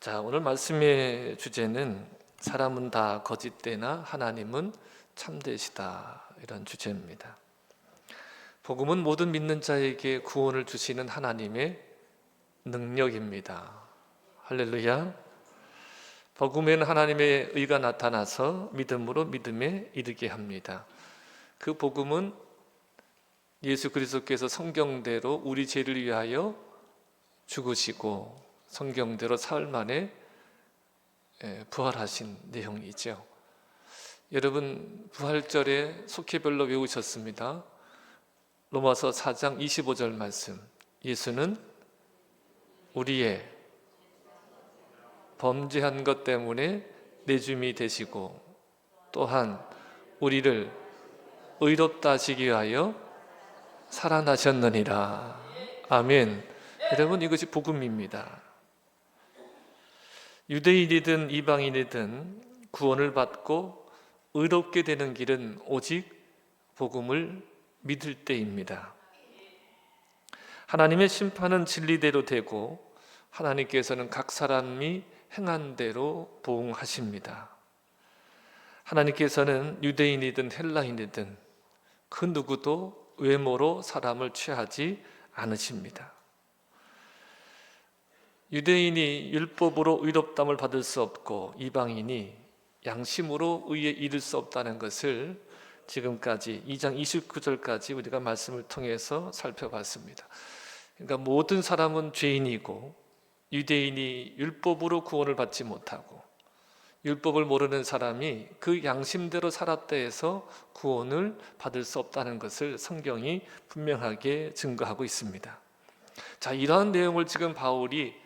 자, 오늘 말씀의 주제는 사람은 다 거짓되나 하나님은 참되시다, 이런 주제입니다. 복음은 모든 믿는 자에게 구원을 주시는 하나님의 능력입니다. 할렐루야. 복음에는 하나님의 의가 나타나서 믿음으로 믿음에 이르게 합니다. 그 복음은 예수 그리스도께서 성경대로 우리 죄를 위하여 죽으시고 성경대로 사흘 만에 부활하신 내용이죠. 여러분, 부활절에 속회별로 외우셨습니다. 로마서 4장 25절 말씀. 예수는 우리의 범죄한 것 때문에 내줌이 되시고 또한 우리를 의롭다 하시기 위하여 살아나셨느니라. 아멘. 여러분, 이것이 복음입니다. 유대인이든 이방인이든 구원을 받고 의롭게 되는 길은 오직 복음을 믿을 때입니다. 하나님의 심판은 진리대로 되고 하나님께서는 각 사람이 행한 대로 보응하십니다. 하나님께서는 유대인이든 헬라인이든 그 누구도 외모로 사람을 취하지 않으십니다. 유대인이 율법으로 의롭다함을 받을 수 없고 이방인이 양심으로 의에 이를 수 없다는 것을 지금까지 2장 29절까지 우리가 말씀을 통해서 살펴봤습니다. 그러니까 모든 사람은 죄인이고 유대인이 율법으로 구원을 받지 못하고 율법을 모르는 사람이 그 양심대로 살았다 해서 구원을 받을 수 없다는 것을 성경이 분명하게 증거하고 있습니다. 자, 이러한 내용을 지금 바울이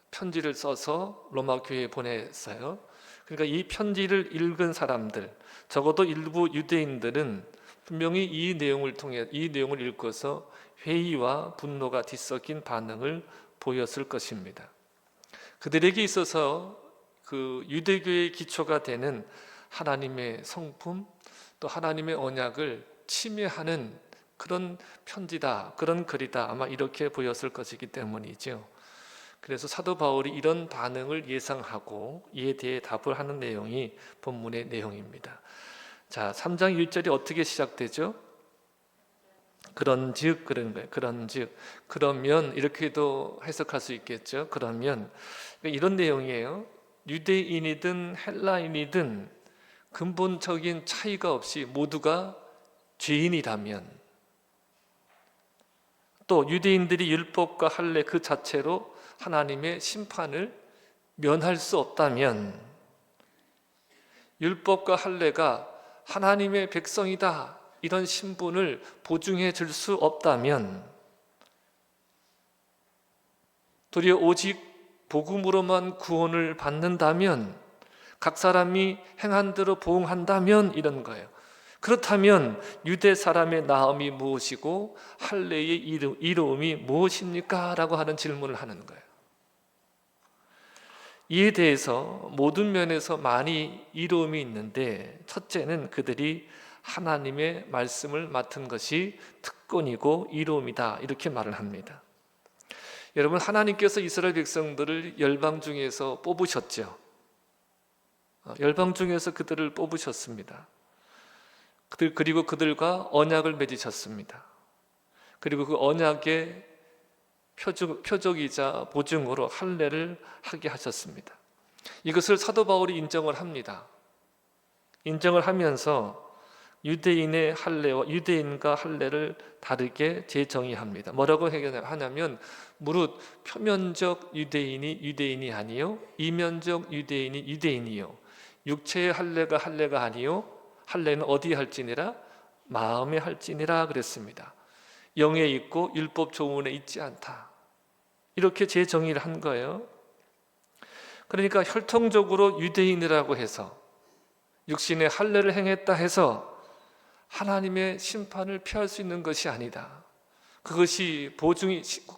편지를 써서 로마 교회에 보냈어요. 그러니까 이 편지를 읽은 사람들, 적어도 일부 유대인들은 분명히 이 내용을 읽고서 회의와 분노가 뒤섞인 반응을 보였을 것입니다. 그들에게 있어서 그 유대교의 기초가 되는 하나님의 성품, 또 하나님의 언약을 침해하는 그런 편지다, 그런 글이다, 아마 이렇게 보였을 것이기 때문이죠. 그래서 사도 바울이 이런 반응을 예상하고 이에 대해 답을 하는 내용이 본문의 내용입니다. 자, 3장 1절이 어떻게 시작되죠? 그런즉, 그런 거예요. 그런즉, 그러면, 이렇게도 해석할 수 있겠죠. 그러면 이런 내용이에요. 유대인이든 헬라인이든 근본적인 차이가 없이 모두가 죄인이라면, 또 유대인들이 율법과 할례 그 자체로 하나님의 심판을 면할 수 없다면, 율법과 할례가 하나님의 백성이다 이런 신분을 보증해 줄 수 없다면, 도리어 오직 복음으로만 구원을 받는다면, 각 사람이 행한 대로 보응한다면 이런 거예요. 그렇다면 유대 사람의 나음이 무엇이고 할례의 이로움이 무엇입니까? 라고 하는 질문을 하는 거예요. 이에 대해서 모든 면에서 많이 이로움이 있는데, 첫째는 그들이 하나님의 말씀을 맡은 것이 특권이고 이로움이다, 이렇게 말을 합니다. 여러분, 하나님께서 이스라엘 백성들을 열방 중에서 뽑으셨죠. 열방 중에서 그들을 뽑으셨습니다. 그리고 그들과 언약을 맺으셨습니다. 그리고 그 언약의 표적이자 보증으로 할례를 하게 하셨습니다. 이것을 사도 바울이 인정을 합니다. 인정을 하면서 유대인의 할례와 유대인과 할례를 다르게 재정의합니다. 뭐라고 하냐면, 무릇 표면적 유대인이 유대인이 아니요 이면적 유대인이 유대인이요 육체의 할례가 아니요 할례는 어디에 할지니라? 마음에 할지니라 그랬습니다. 영에 있고 율법 조문에 있지 않다, 이렇게 재정의를 한 거예요. 그러니까 혈통적으로 유대인이라고 해서 육신의 할례를 행했다 해서 하나님의 심판을 피할 수 있는 것이 아니다. 그것이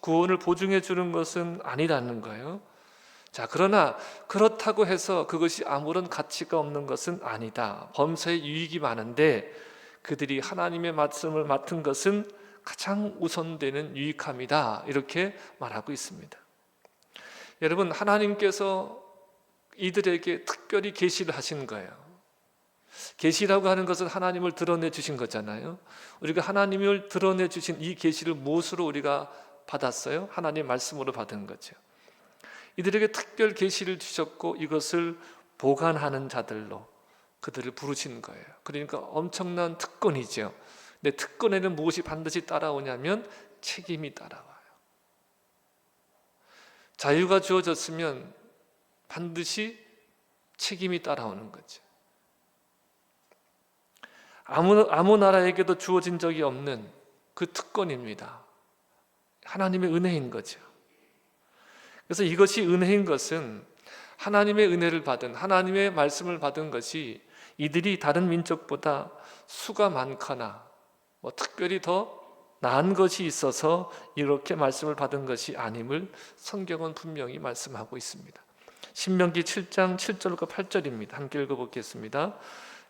구원을 보증해 주는 것은 아니라는 거예요. 자, 그러나 그렇다고 해서 그것이 아무런 가치가 없는 것은 아니다. 범사에 유익이 많은데 그들이 하나님의 말씀을 맡은 것은 가장 우선되는 유익함이다, 이렇게 말하고 있습니다. 여러분, 하나님께서 이들에게 특별히 계시를 하신 거예요. 계시라고 하는 것은 하나님을 드러내 주신 거잖아요. 우리가 하나님을 드러내 주신 이 계시를 무엇으로 우리가 받았어요? 하나님 말씀으로 받은 거죠. 이들에게 특별 계시를 주셨고 이것을 보관하는 자들로 그들을 부르신 거예요. 그러니까 엄청난 특권이죠. 근데 특권에는 무엇이 반드시 따라오냐면 책임이 따라와요. 자유가 주어졌으면 반드시 책임이 따라오는 거죠. 아무 나라에게도 주어진 적이 없는 그 특권입니다. 하나님의 은혜인 거죠. 그래서 이것이 은혜인 것은 하나님의 은혜를 받은, 하나님의 말씀을 받은 것이 이들이 다른 민족보다 수가 많거나 특별히 더 나은 것이 있어서 이렇게 말씀을 받은 것이 아님을 성경은 분명히 말씀하고 있습니다. 신명기 7장 7절과 8절입니다. 함께 읽어보겠습니다.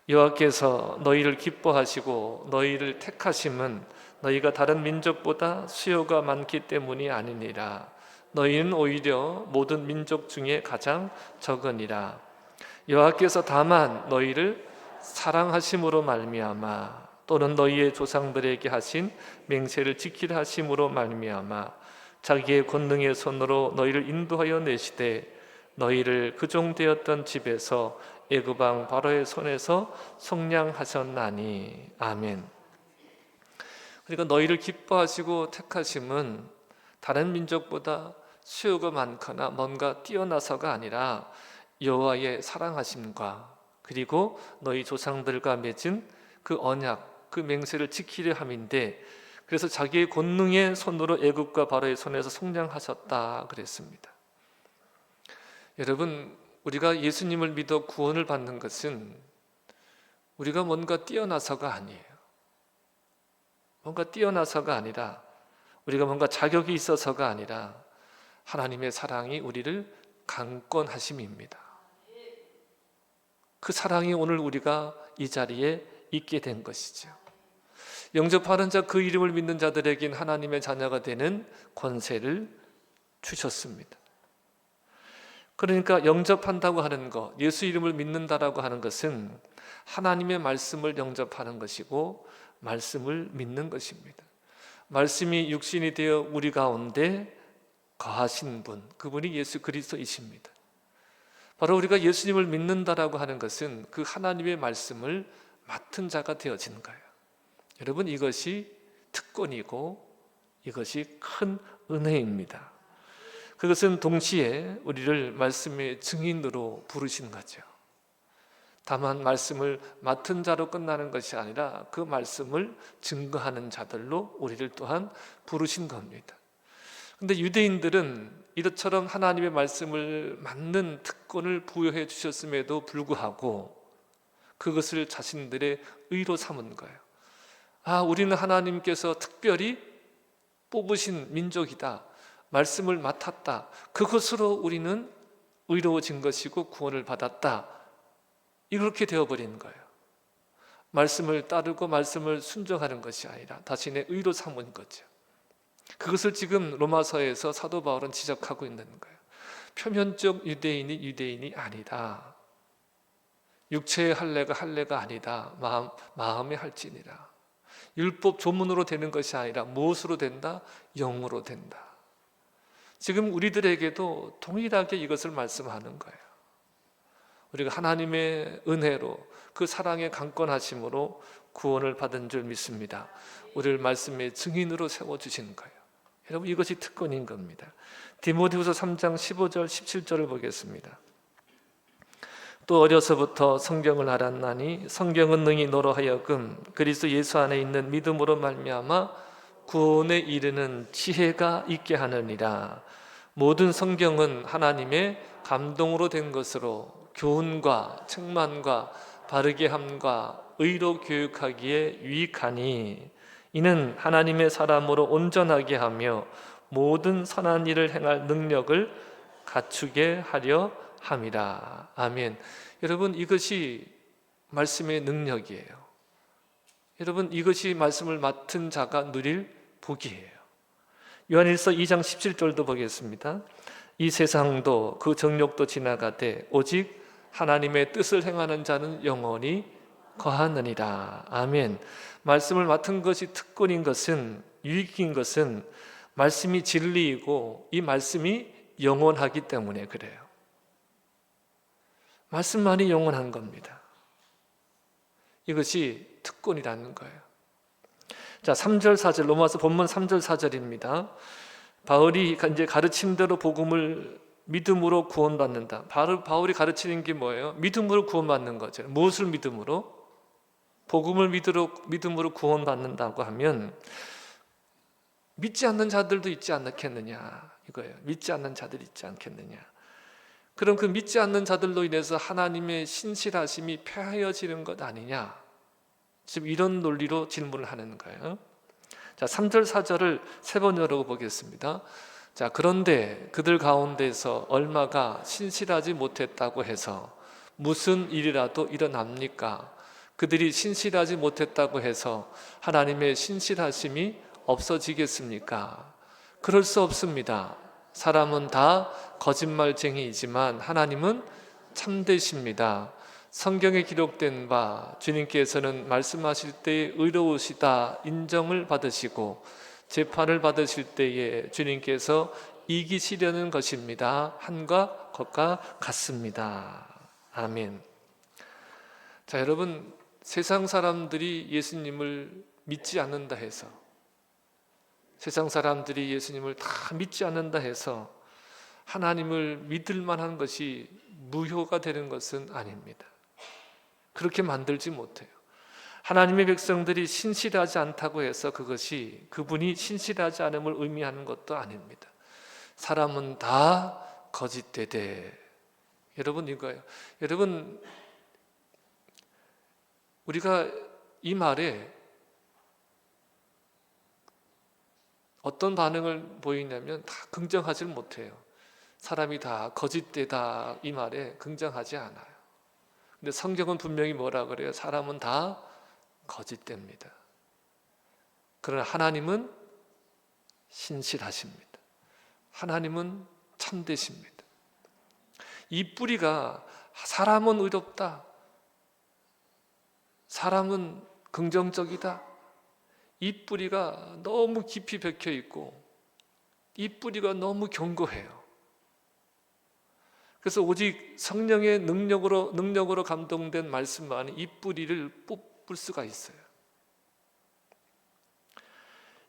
여호와께서 너희를 기뻐하시고 너희를 택하심은 너희가 다른 민족보다 수요가 많기 때문이 아니니라. 너희는 오히려 모든 민족 중에 가장 적으니라. 여호와께서 다만 너희를 사랑하심으로 말미암아 또는 너희의 조상들에게 하신 맹세를 지키려 하심으로 말미암아 자기의 권능의 손으로 너희를 인도하여 내시되 너희를 그종되었던 집에서 애굽 왕 바로의 손에서 속량하셨나니. 아멘. 그러니까 너희를 기뻐하시고 택하심은 다른 민족보다 수요가 많거나 뭔가 뛰어나서가 아니라 여호와의 사랑하심과 그리고 너희 조상들과 맺은 그 언약, 그 맹세를 지키려 함인데, 그래서 자기의 권능의 손으로 애굽과 바로의 손에서 속량하셨다 그랬습니다. 여러분, 우리가 예수님을 믿어 구원을 받는 것은 우리가 뭔가 뛰어나서가 아니에요. 뭔가 뛰어나서가 아니라, 우리가 뭔가 자격이 있어서가 아니라 하나님의 사랑이 우리를 강권하심입니다. 그 사랑이 오늘 우리가 이 자리에 있게 된 것이죠. 영접하는 자, 그 이름을 믿는 자들에겐 하나님의 자녀가 되는 권세를 주셨습니다. 그러니까 영접한다고 하는 것, 예수 이름을 믿는다라고 하는 것은 하나님의 말씀을 영접하는 것이고 말씀을 믿는 것입니다. 말씀이 육신이 되어 우리 가운데 거하신 분, 그분이 예수 그리스도이십니다. 바로 우리가 예수님을 믿는다라고 하는 것은 그 하나님의 말씀을 맡은 자가 되어지는 거예요. 여러분, 이것이 특권이고 이것이 큰 은혜입니다. 그것은 동시에 우리를 말씀의 증인으로 부르신 거죠. 다만 말씀을 맡은 자로 끝나는 것이 아니라 그 말씀을 증거하는 자들로 우리를 또한 부르신 겁니다. 그런데 유대인들은 이것처럼 하나님의 말씀을 맡는 특권을 부여해 주셨음에도 불구하고 그것을 자신들의 의로 삼은 거예요. 우리는 하나님께서 특별히 뽑으신 민족이다, 말씀을 맡았다, 그것으로 우리는 의로워진 것이고 구원을 받았다, 이렇게 되어버린 거예요. 말씀을 따르고 말씀을 순종하는 것이 아니라 자신의 의로 삼은 거죠. 그것을 지금 로마서에서 사도 바울은 지적하고 있는 거예요. 표면적 유대인이 아니다. 육체의 할례가 할례가 아니다. 마음의 할지니라. 율법 조문으로 되는 것이 아니라 무엇으로 된다? 영으로 된다. 지금 우리들에게도 동일하게 이것을 말씀하는 거예요. 우리가 하나님의 은혜로 그 사랑의 강권하심으로 구원을 받은 줄 믿습니다. 우리를 말씀의 증인으로 세워주시는 거예요. 여러분, 이것이 특권인 겁니다. 디모데후서 3장 15절 17절을 보겠습니다. 또 어려서부터 성경을 알았나니 성경은 능히 너로 하여금 그리스도 예수 안에 있는 믿음으로 말미암아 구원에 이르는 지혜가 있게 하느니라. 모든 성경은 하나님의 감동으로 된 것으로 교훈과 책망과 바르게 함과 의로 교육하기에 유익하니 이는 하나님의 사람으로 온전하게 하며 모든 선한 일을 행할 능력을 갖추게 하려 함이라. 아멘. 여러분, 이것이 말씀의 능력이에요. 여러분, 이것이 말씀을 맡은 자가 누릴 복이에요. 요한일서 2장 17절도 보겠습니다. 이 세상도 그 정욕도 지나가되 오직 하나님의 뜻을 행하는 자는 영원히 거하느니라. 아멘. 말씀을 맡은 것이 특권인 것은, 유익인 것은 말씀이 진리이고 이 말씀이 영원하기 때문에 그래요. 말씀만이 영원한 겁니다. 이것이 특권이라는 거예요. 자, 3절 4절, 로마서 본문 3절 4절입니다. 바울이 이제 가르침대로 복음을 믿음으로 구원받는다. 바울이 가르치는 게 뭐예요? 믿음으로 구원받는 거죠. 무엇을 믿음으로? 복음을 믿음으로 구원받는다고 하면 믿지 않는 자들도 있지 않겠느냐 이거예요. 믿지 않는 자들이 있지 않겠느냐. 그럼 그 믿지 않는 자들로 인해서 하나님의 신실하심이 폐하여지는 것 아니냐. 지금 이런 논리로 질문을 하는 거예요. 자, 3절 4절을 세 번 열어보겠습니다. 자, 그런데 그들 가운데서 얼마가 신실하지 못했다고 해서 무슨 일이라도 일어납니까? 그들이 신실하지 못했다고 해서 하나님의 신실하심이 없어지겠습니까? 그럴 수 없습니다. 사람은 다 거짓말쟁이이지만 하나님은 참되십니다. 성경에 기록된 바 주님께서는 말씀하실 때에 의로우시다 인정을 받으시고 재판을 받으실 때에 주님께서 이기시려는 것입니다. 한과 것과 같습니다. 아멘. 자, 여러분, 세상 사람들이 예수님을 믿지 않는다 해서, 세상 사람들이 예수님을 다 믿지 않는다 해서 하나님을 믿을 만한 것이 무효가 되는 것은 아닙니다. 그렇게 만들지 못해요. 하나님의 백성들이 신실하지 않다고 해서 그것이 그분이 신실하지 않음을 의미하는 것도 아닙니다. 사람은 다 거짓되되, 여러분 이거예요. 여러분, 우리가 이 말에 어떤 반응을 보이냐면 다 긍정하지 못해요. 사람이 다 거짓되다 이 말에 긍정하지 않아요. 근데 성경은 분명히 뭐라 그래요? 사람은 다 거짓됩니다. 그러나 하나님은 신실하십니다. 하나님은 참되십니다. 이 뿌리가 사람은 의롭다, 사람은 긍정적이다, 이 뿌리가 너무 깊이 박혀 있고 이 뿌리가 너무 견고해요. 그래서 오직 성령의 능력으로 감동된 말씀만이 이 뿌리를 뽑을 수가 있어요.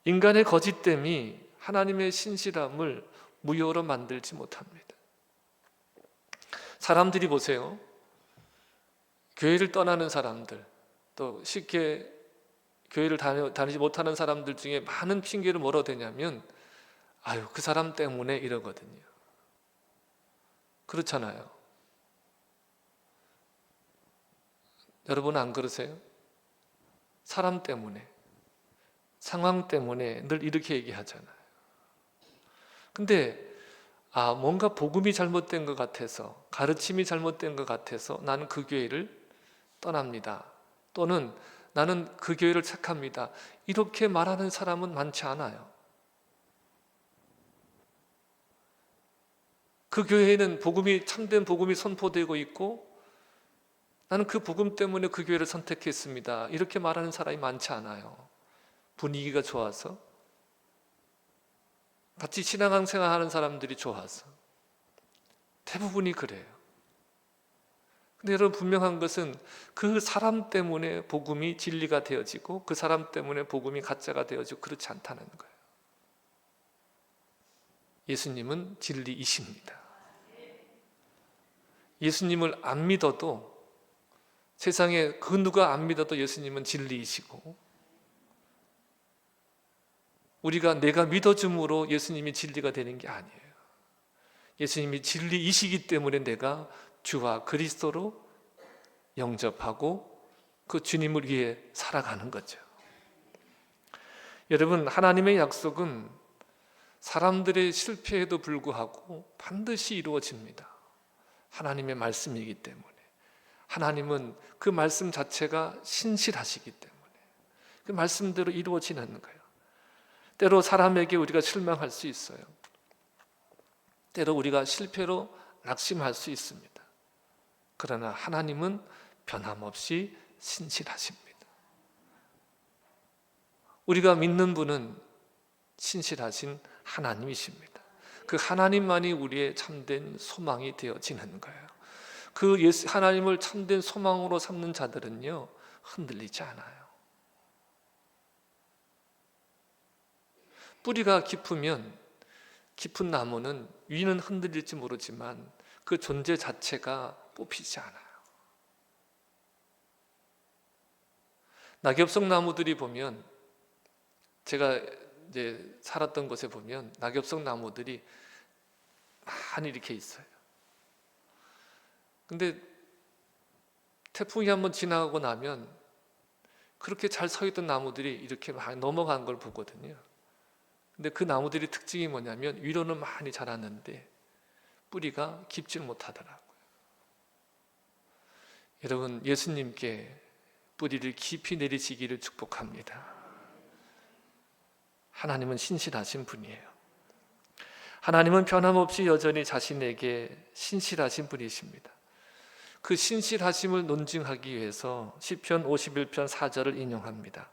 인간의 거짓됨이 하나님의 신실함을 무효로 만들지 못합니다. 사람들이 보세요. 교회를 떠나는 사람들, 또 쉽게 교회를 다니지 못하는 사람들 중에 많은 핑계를 뭐로 대냐면 아유, 그 사람 때문에 이러거든요. 그렇잖아요. 여러분 안 그러세요? 사람 때문에, 상황 때문에 늘 이렇게 얘기하잖아요. 근데 뭔가 복음이 잘못된 것 같아서, 가르침이 잘못된 것 같아서 나는 그 교회를 떠납니다. 또는 나는 그 교회를 택합니다. 이렇게 말하는 사람은 많지 않아요. 그 교회에는 참된 복음이 선포되고 있고 나는 그 복음 때문에 그 교회를 선택했습니다. 이렇게 말하는 사람이 많지 않아요. 분위기가 좋아서, 같이 신앙생활 하는 사람들이 좋아서. 대부분이 그래요. 근데 여러분, 분명한 것은 그 사람 때문에 복음이 진리가 되어지고 그 사람 때문에 복음이 가짜가 되어지고 그렇지 않다는 거예요. 예수님은 진리이십니다. 예수님을 안 믿어도, 세상에 그 누가 안 믿어도 예수님은 진리이시고, 내가 믿어줌으로 예수님이 진리가 되는 게 아니에요. 예수님이 진리이시기 때문에 내가 주와 그리스도로 영접하고 그 주님을 위해 살아가는 거죠. 여러분, 하나님의 약속은 사람들의 실패에도 불구하고 반드시 이루어집니다. 하나님의 말씀이기 때문에. 하나님은 그 말씀 자체가 신실하시기 때문에 그 말씀대로 이루어지는 거예요. 때로 사람에게 우리가 실망할 수 있어요. 때로 우리가 실패로 낙심할 수 있습니다. 그러나 하나님은 변함없이 신실하십니다. 우리가 믿는 분은 신실하신 하나님이십니다. 그 하나님만이 우리의 참된 소망이 되어지는 거예요. 그 하나님을 참된 소망으로 삼는 자들은요, 흔들리지 않아요. 뿌리가 깊으면 깊은 나무는 위는 흔들릴지 모르지만 그 존재 자체가 뽑히지 않아요. 낙엽성 나무들이 보면, 제가 이제 살았던 곳에 보면 낙엽성 나무들이 많이 이렇게 있어요. 근데 태풍이 한번 지나가고 나면 그렇게 잘 서 있던 나무들이 이렇게 많이 넘어간 걸 보거든요. 근데 그 나무들이 특징이 뭐냐면 위로는 많이 자랐는데 뿌리가 깊질 못하더라고요. 여러분, 예수님께 뿌리를 깊이 내리시기를 축복합니다. 하나님은 신실하신 분이에요. 하나님은 변함없이 여전히 자신에게 신실하신 분이십니다. 그 신실하심을 논증하기 위해서 시편 51편 4절을 인용합니다.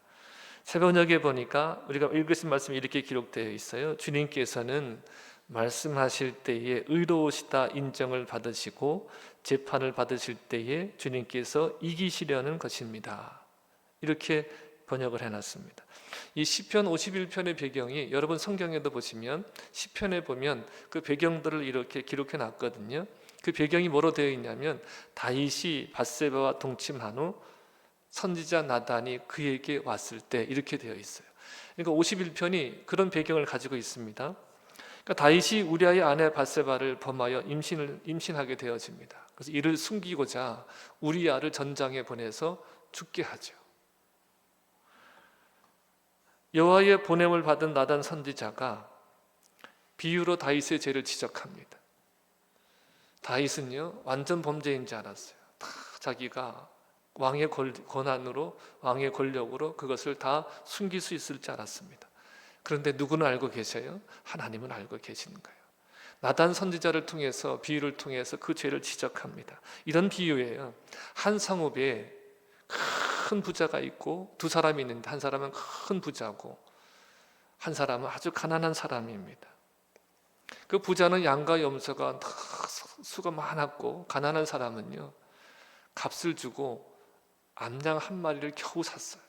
새번역에 보니까 우리가 읽으신 말씀이 이렇게 기록되어 있어요. 주님께서는 말씀하실 때에 의로우시다 인정을 받으시고 재판을 받으실 때에 주님께서 이기시려는 것입니다. 이렇게 번역을 해놨습니다. 이 시편 51편의 배경이 여러분 성경에도 보시면 시편에 보면 그 배경들을 이렇게 기록해 놨거든요. 그 배경이 뭐로 되어 있냐면 다윗이 밧세바와 동침한 후 선지자 나단이 그에게 왔을 때 이렇게 되어 있어요. 그러니까 51편이 그런 배경을 가지고 있습니다. 그러니까 다윗이 우리아의 아내 밧세바를 범하여 임신하게 되어집니다. 그래서 이를 숨기고자 우리아를 전장에 보내서 죽게 하죠. 여호와의 보냄을 받은 나단 선지자가 비유로 다윗의 죄를 지적합니다. 다윗은요, 완전 범죄인 줄 알았어요. 다 자기가 왕의 권한으로, 왕의 권력으로 그것을 다 숨길 수 있을 줄 알았습니다. 그런데 누구는 알고 계셔요? 하나님은 알고 계시는 거예요. 나단 선지자를 통해서, 비유를 통해서 그 죄를 지적합니다. 이런 비유예요. 한 성읍에 큰 부자가 있고 두 사람이 있는데 한 사람은 큰 부자고 한 사람은 아주 가난한 사람입니다. 그 부자는 양과 염소가 수가 많았고 가난한 사람은요, 값을 주고 암양 한 마리를 겨우 샀어요.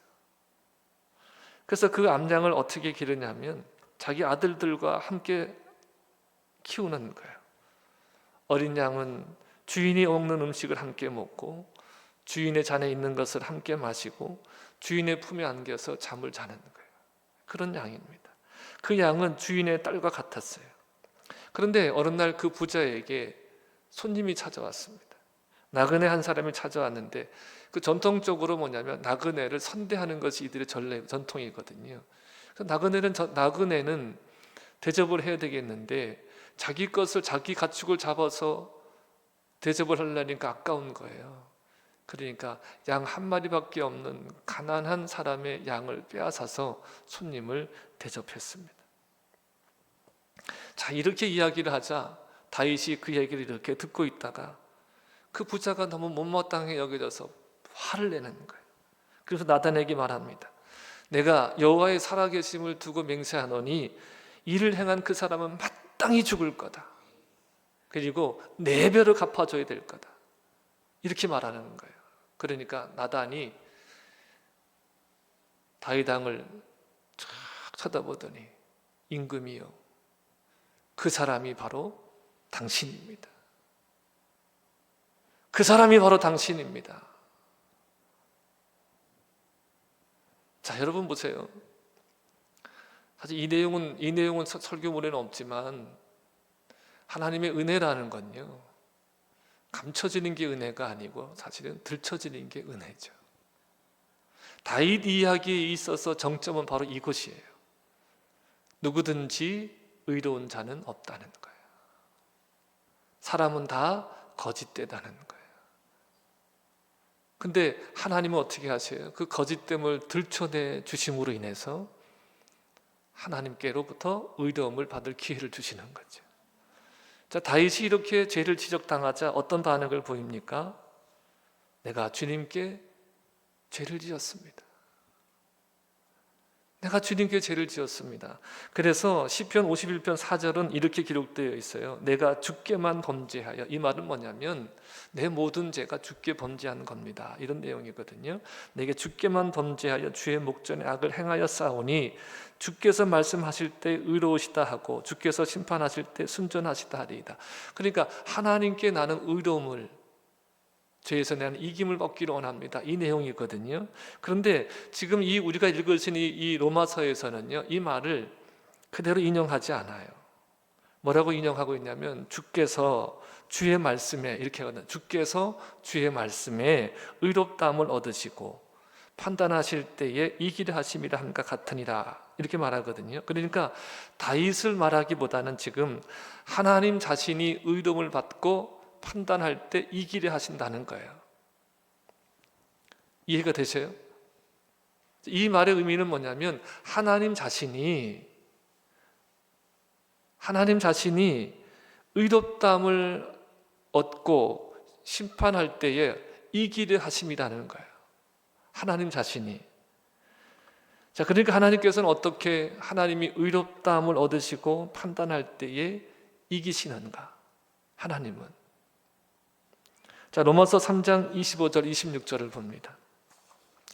그래서 그 암양을 어떻게 기르냐면 자기 아들들과 함께 키우는 거예요. 어린 양은 주인이 먹는 음식을 함께 먹고 주인의 잔에 있는 것을 함께 마시고 주인의 품에 안겨서 잠을 자는 거예요. 그런 양입니다. 그 양은 주인의 딸과 같았어요. 그런데 어느 날 그 부자에게 손님이 찾아왔습니다. 나그네 한 사람이 찾아왔는데 그 전통적으로 뭐냐면 나그네를 선대하는 것이 이들의 전통이거든요. 그래서 나그네는 대접을 해야 되겠는데 자기 것을, 자기 가축을 잡아서 대접을 하려니까 아까운 거예요. 그러니까 양 한 마리밖에 없는 가난한 사람의 양을 빼앗아서 손님을 대접했습니다. 자, 이렇게 이야기를 하자 다윗이 그 얘기를 이렇게 듣고 있다가 그 부자가 너무 못마땅해 여겨져서 화를 내는 거예요. 그래서 나단에게 말합니다. 내가 여호와의 살아계심을 두고 맹세하노니 이를 행한 그 사람은 마땅히 죽을 거다. 그리고 4배로 갚아줘야 될 거다. 이렇게 말하는 거예요. 그러니까 나단이 다윗 왕을 쫙 쳐다보더니 임금이요, 그 사람이 바로 당신입니다. 그 사람이 바로 당신입니다. 자, 여러분 보세요. 사실 이 내용은 설교문에는 없지만 하나님의 은혜라는 건요, 감춰지는 게 은혜가 아니고 사실은 들춰지는 게 은혜죠. 다윗 이야기에 있어서 정점은 바로 이것이에요. 누구든지 의로운 자는 없다는 거예요. 사람은 다 거짓되다는 거예요. 근데 하나님은 어떻게 하세요? 그 거짓됨을 들춰내 주심으로 인해서 하나님께로부터 의로움을 받을 기회를 주시는 거죠. 자, 다윗이 이렇게 죄를 지적당하자 어떤 반응을 보입니까? 내가 주님께 죄를 지었습니다. 내가 주님께 죄를 지었습니다. 그래서 시편 51편 4절은 이렇게 기록되어 있어요. 내가 주께만 범죄하여. 이 말은 뭐냐면 내 모든 죄가 주께 범죄한 겁니다. 이런 내용이거든요. 내게 주께만 범죄하여 주의 목전에 악을 행하여 싸우니 주께서 말씀하실 때 의로우시다 하고 주께서 심판하실 때 순전하시다 하리이다. 그러니까 하나님께 나는 의로움을, 죄에서 나는 이김을 얻기를 원합니다. 이 내용이거든요. 그런데 지금 이 우리가 읽으신 이 로마서에서는요, 이 말을 그대로 인용하지 않아요. 뭐라고 인용하고 있냐면 주께서 주의 말씀에, 이렇게 하거든요. 주께서 주의 말씀에 의롭다함을 얻으시고 판단하실 때에 이기려 하심이라 함과 같으니라, 이렇게 말하거든요. 그러니까 다윗을 말하기보다는 지금 하나님 자신이 의로움을 받고 판단할 때 이기려 하신다는 거예요. 이해가 되세요? 이 말의 의미는 뭐냐면 하나님 자신이 의롭다함을 얻고 심판할 때에 이기려 하심이라는 거예요. 하나님 자신이. 자, 그러니까 하나님께서는 어떻게 하나님이 의롭다함을 얻으시고 판단할 때에 이기시는가? 하나님은. 자, 로마서 3장 25절 26절을 봅니다.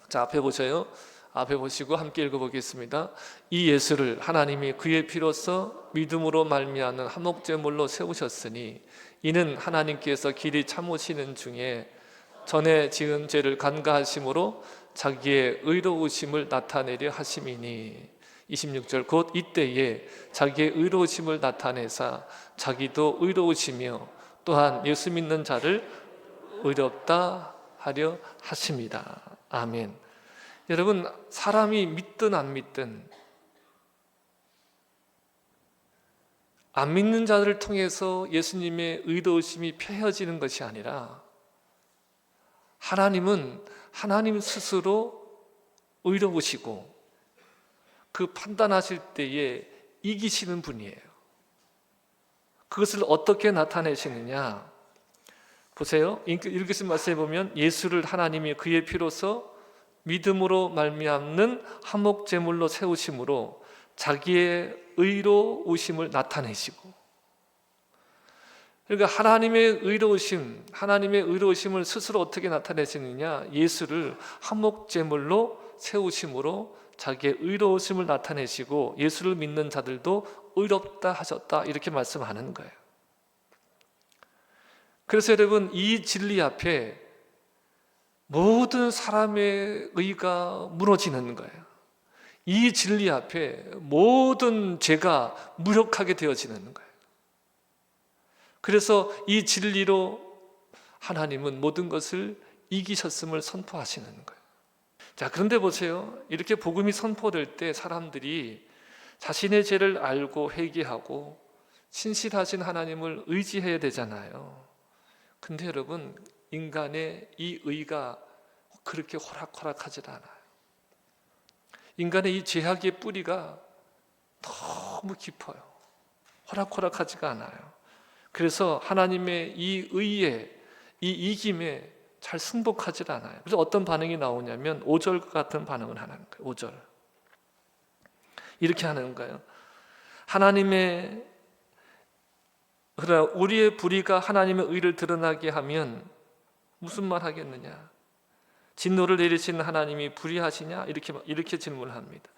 자, 앞에 보세요. 앞에 보시고 함께 읽어보겠습니다. 이 예수를 하나님이 그의 피로써 믿음으로 말미암는 한목제물로 세우셨으니 이는 하나님께서 길이 참으시는 중에 전에 지은 죄를 간과하심으로 자기의 의로우심을 나타내려 하심이니. 26절 곧 이때에 자기의 의로우심을 나타내사 자기도 의로우시며 또한 예수 믿는 자를 의롭다 하려 하십니다. 아멘. 여러분, 사람이 믿든 안 믿든 안 믿는 자들을 통해서 예수님의 의로우심이 펴혀지는 것이 아니라 하나님은 하나님 스스로 의로우시고 그 판단하실 때에 이기시는 분이에요. 그것을 어떻게 나타내시느냐? 보세요. 읽으신 말씀에 보면 예수를 하나님이 그의 피로써 믿음으로 말미암는 한목제물로 세우심으로 자기의 의로우심을 나타내시고, 그러니까 하나님의 의로우심을 스스로 어떻게 나타내시느냐? 예수를 한목제물로 세우심으로 자기의 의로우심을 나타내시고 예수를 믿는 자들도 의롭다 하셨다, 이렇게 말씀하는 거예요. 그래서 여러분, 이 진리 앞에 모든 사람의 의가 무너지는 거예요. 이 진리 앞에 모든 죄가 무력하게 되어지는 거예요. 그래서 이 진리로 하나님은 모든 것을 이기셨음을 선포하시는 거예요. 자, 그런데 보세요. 이렇게 복음이 선포될 때 사람들이 자신의 죄를 알고 회개하고 신실하신 하나님을 의지해야 되잖아요. 근데 여러분, 인간의 이 의가 그렇게 호락호락하지 않아요. 인간의 이 죄악의 뿌리가 너무 깊어요. 호락호락하지가 않아요. 그래서 하나님의 이 의에, 이 이김에 잘 승복하지 않아요. 그래서 어떤 반응이 나오냐면 5절 같은 반응을 하는 거예요. 5절. 이렇게 하는 거예요. 그러나 우리의 불의가 하나님의 의를 드러나게 하면 무슨 말 하겠느냐? 진노를 내리시는 하나님이 불의하시냐? 이렇게 질문을 합니다.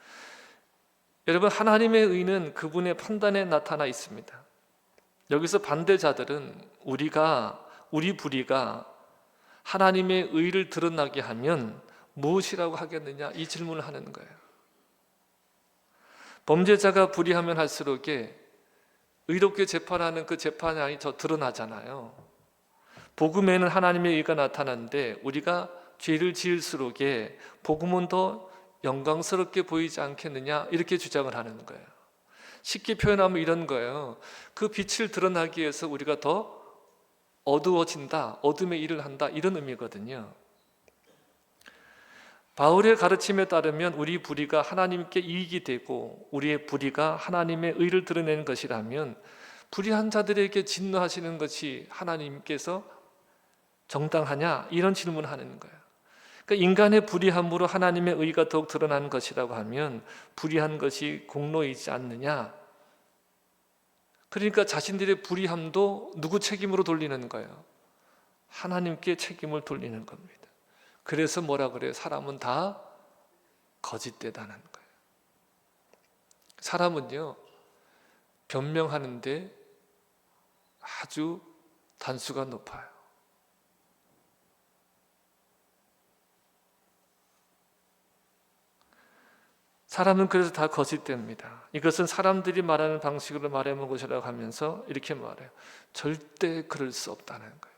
여러분, 하나님의 의는 그분의 판단에 나타나 있습니다. 여기서 반대자들은 우리 불의가 하나님의 의를 드러나게 하면 무엇이라고 하겠느냐? 이 질문을 하는 거예요. 범죄자가 불의하면 할수록에 의롭게 재판하는 그 재판이 더 드러나잖아요. 복음에는 하나님의 의가 나타나는데 우리가 죄를 지을수록에 복음은 더 영광스럽게 보이지 않겠느냐, 이렇게 주장을 하는 거예요. 쉽게 표현하면 이런 거예요. 그 빛을 드러나기 위해서 우리가 더 어두워진다, 어둠의 일을 한다, 이런 의미거든요. 바울의 가르침에 따르면 우리 불의가 하나님께 이익이 되고 우리의 불의가 하나님의 의를 드러내는 것이라면 불의한 자들에게 진노하시는 것이 하나님께서 정당하냐? 이런 질문을 하는 거예요. 그러니까 인간의 불의함으로 하나님의 의가 더욱 드러나는 것이라고 하면 불의한 것이 공로이지 않느냐? 그러니까 자신들의 불의함도 누구 책임으로 돌리는 거예요? 하나님께 책임을 돌리는 겁니다. 그래서 뭐라 그래요? 사람은 다 거짓되다는 거예요. 사람은요, 변명하는데 아주 단수가 높아요. 사람은 그래서 다 거짓됩니다. 이것은 사람들이 말하는 방식으로 말해본 것이라고 하면서 이렇게 말해요. 절대 그럴 수 없다는 거예요.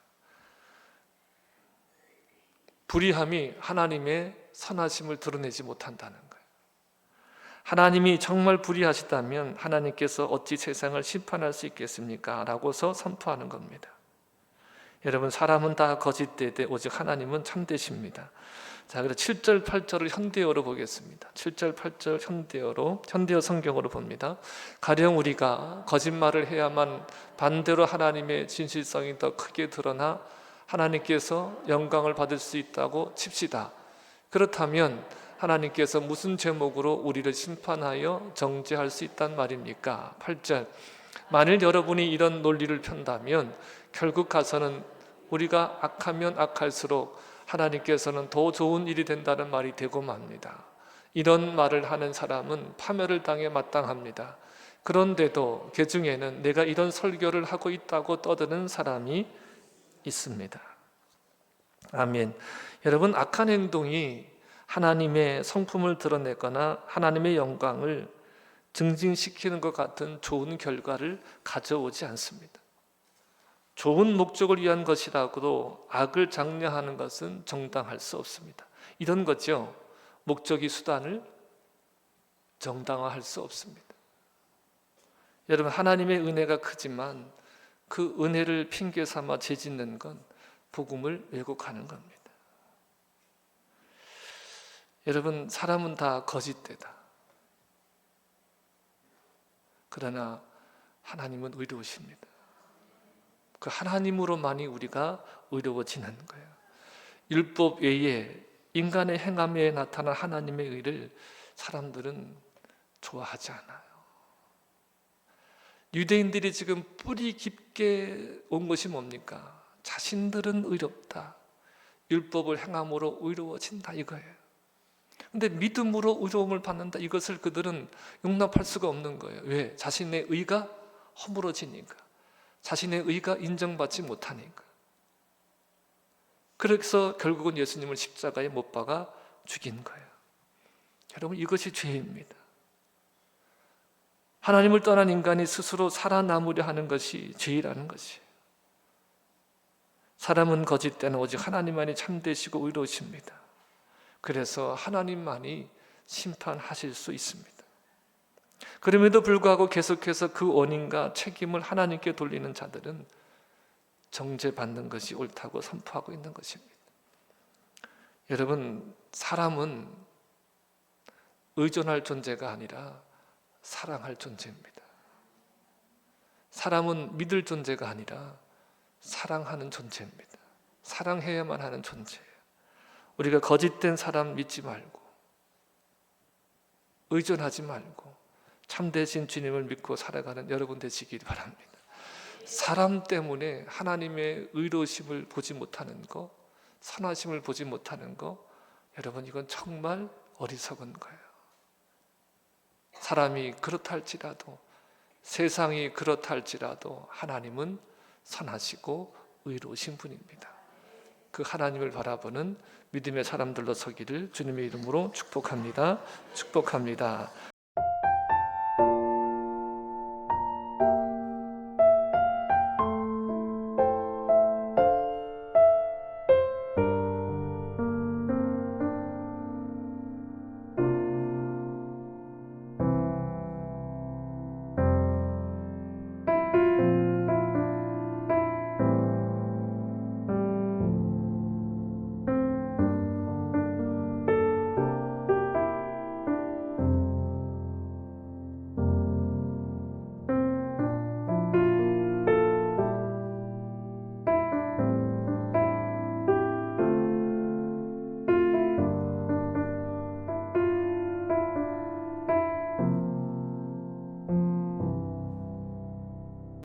불의함이 하나님의 선하심을 드러내지 못한다는 거예요. 하나님이 정말 불의하시다면 하나님께서 어찌 세상을 심판할 수 있겠습니까? 라고서 선포하는 겁니다. 여러분, 사람은 다 거짓되되 오직 하나님은 참되십니다. 자, 그래서 7절 8절을 현대어로 보겠습니다. 7절 8절 현대어 성경으로 봅니다. 가령 우리가 거짓말을 해야만 반대로 하나님의 진실성이 더 크게 드러나 하나님께서 영광을 받을 수 있다고 칩시다. 그렇다면 하나님께서 무슨 제목으로 우리를 심판하여 정죄할 수 있단 말입니까? 8절, 만일 여러분이 이런 논리를 편다면 결국 가서는 우리가 악하면 악할수록 하나님께서는 더 좋은 일이 된다는 말이 되고 맙니다. 이런 말을 하는 사람은 파멸을 당해 마땅합니다. 그런데도 그 중에는 내가 이런 설교를 하고 있다고 떠드는 사람이 있습니다. 아멘. 여러분, 악한 행동이 하나님의 성품을 드러내거나 하나님의 영광을 증진시키는 것 같은 좋은 결과를 가져오지 않습니다. 좋은 목적을 위한 것이라고도 악을 장려하는 것은 정당할 수 없습니다. 이런 거죠. 목적이 수단을 정당화할 수 없습니다. 여러분, 하나님의 은혜가 크지만 그 은혜를 핑계 삼아 죄짓는 건 복음을 왜곡하는 겁니다. 여러분, 사람은 다 거짓되다. 그러나 하나님은 의로우십니다. 그 하나님으로만이 우리가 의로워지는 거예요. 율법 외에 인간의 행함에 나타난 하나님의 의를 사람들은 좋아하지 않아요. 유대인들이 지금 뿌리 깊게 온 것이 뭡니까? 자신들은 의롭다. 율법을 행함으로 의로워진다 이거예요. 근데 믿음으로 의로움을 받는다 이것을 그들은 용납할 수가 없는 거예요. 왜? 자신의 의가 허물어지니까. 자신의 의가 인정받지 못하니까. 그래서 결국은 예수님을 십자가에 못 박아 죽인 거예요. 여러분, 이것이 죄입니다. 하나님을 떠난 인간이 스스로 살아남으려 하는 것이 죄라는 것이에요. 사람은 거짓되는 오직 하나님만이 참되시고 의로우십니다. 그래서 하나님만이 심판하실 수 있습니다. 그럼에도 불구하고 계속해서 그 원인과 책임을 하나님께 돌리는 자들은 정죄받는 것이 옳다고 선포하고 있는 것입니다. 여러분, 사람은 의존할 존재가 아니라 사랑할 존재입니다. 사람은 믿을 존재가 아니라 사랑하는 존재입니다. 사랑해야만 하는 존재예요. 우리가 거짓된 사람 믿지 말고 의존하지 말고 참되신 주님을 믿고 살아가는 여러분 되시기 바랍니다. 사람 때문에 하나님의 의로우심을 보지 못하는 거, 선하심을 보지 못하는 거, 여러분, 이건 정말 어리석은 거예요. 사람이 그렇다 할지라도, 세상이 그렇다 할지라도 하나님은 선하시고 의로우신 분입니다. 그 하나님을 바라보는 믿음의 사람들로 서기를 주님의 이름으로 축복합니다. 축복합니다.